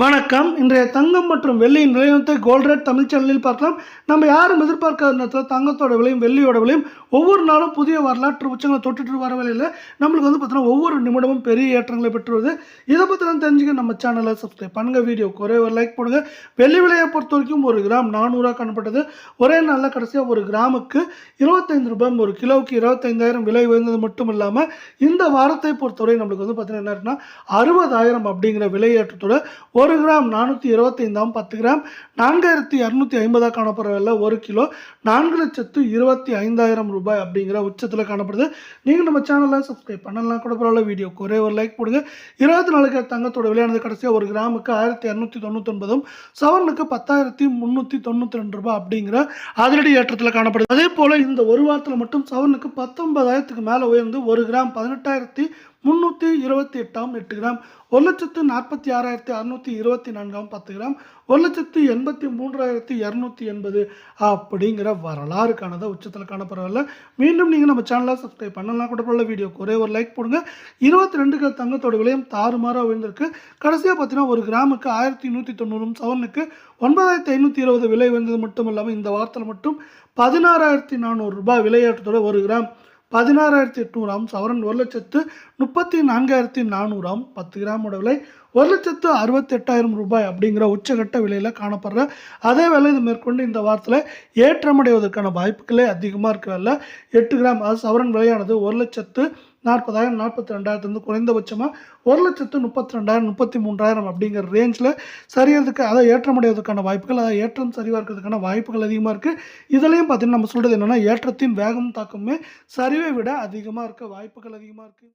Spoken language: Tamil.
வணக்கம். இன்றைய தங்கம் மற்றும் வெள்ளியின் நிலையத்தை கோல்ட் ரேட் தமிழ் சேனலில் பார்க்கலாம். நம்ம யாரும் எதிர்பார்க்காத நேரத்தில் தங்கத்தோட விலையும் வெள்ளியோட விலையும் ஒவ்வொரு நாளும் புதிய வரலாற்று உச்சங்களை தொட்டுட்டு வர வேலையில் நம்மளுக்கு பார்த்தீங்கன்னா ஒவ்வொரு நிமிடமும் பெரிய ஏற்றங்களை பெற்று வருது. இதை பற்றி தெரிஞ்சுக்க நம்ம சேனலை சப்ஸ்கிரைப் பண்ணுங்கள். வீடியோ ஒரே ஒரு லைக் போடுங்க. வெள்ளி விலையை பொறுத்த வரைக்கும் ஒரு கிராம் 400 காணப்பட்டது. ஒரே நாளில் கடைசியாக ஒரு கிராமுக்கு 25 ரூபாய், ஒரு கிலோவுக்கு 25,000 விலை உயர்ந்தது மட்டும் இல்லாமல் இந்த வாரத்தை பொறுத்தவரை நம்மளுக்கு பார்த்தீங்கன்னா என்ன இருக்குன்னா 60,000 அப்படிங்கிற விலை ஏற்றத்தோட ஒரு கிராம் 425 10 கிராம் 4250 காணப்படுற விலை, ஒரு கிலோ 4,25,000 ரூபாய் அப்படிங்கிற உச்சத்தில் காணப்படுது. நீங்கள் நம்ம சேனலை சப்ஸ்கிரைப் பண்ணலாம் கூட பரவாயில்ல. வீடியோக்கு ஒரே ஒரு லைக் போடுங்க. 24 தங்கத்தோட விலையானது கடைசியாக ஒரு கிராமுக்கு 1299, சவரனுக்கு 10,392 ரூபாய் அப்படிங்கிற அதிரடி ஏற்றத்தில் காணப்படுது. அதே போல் இந்த ஒரு வாரத்தில் மட்டும் சவரனுக்கு 19,000க்கு மேலே உயர்ந்து ஒரு கிராம் 18,328 8 கிராம் 1,46,624 10 கிராம் 1,83,280 அப்படிங்கிற வரலாறு காணத உச்சத்தில் காணப்படவில்லை. மீண்டும் நீங்கள் நம்ம சேனலை சப்ஸ்கிரைப் பண்ணலாம் கூட போல. வீடியோக்கு ஒரே ஒரு லைக் போடுங்க. 22 தங்கத்தோட விலையும் தாறுமாறாக விழுந்திருக்கு. கடைசியாக பார்த்தீங்கன்னா ஒரு கிராமுக்கு 1,190, சவரனுக்கு 9,520 விலை வந்தது மட்டும் இல்லாமல் இந்த வாரத்தில் மட்டும் 16,400 ரூபாய் விலையேற்றத்தோட ஒரு கிராம் 16,800, சவரன் 1,34,400, 10 கிராமோட விலை 1,68,000 ரூபாய் அப்படிங்கிற உச்சகட்ட விலையில் காணப்படுற அதே வேலை இது மேற்கொண்டு இந்த வாரத்தில் ஏற்றமடைவதற்கான வாய்ப்புகளே அதிகமாக இருக்கிறதில்ல. 8 கிராம் அது சவரன் விலையானது 1,40,000 42,000 குறைந்தபட்சமாக 1,32,000 33,000 அப்படிங்கிற ரேஞ்சில் சரியறதுக்கு அதை ஏற்றமடைவதற்கான வாய்ப்புகள், அதை ஏற்றம் சரிவாக இருக்கிறதுக்கான வாய்ப்புகள் அதிகமாக இருக்குது. இதுலேயும் பார்த்தீங்கன்னா நம்ம சொல்கிறது என்னென்னா ஏற்றத்தின் வேகம் தாக்கமே சரிவை விட அதிகமாக இருக்க வாய்ப்புகள் அதிகமாக இருக்குது.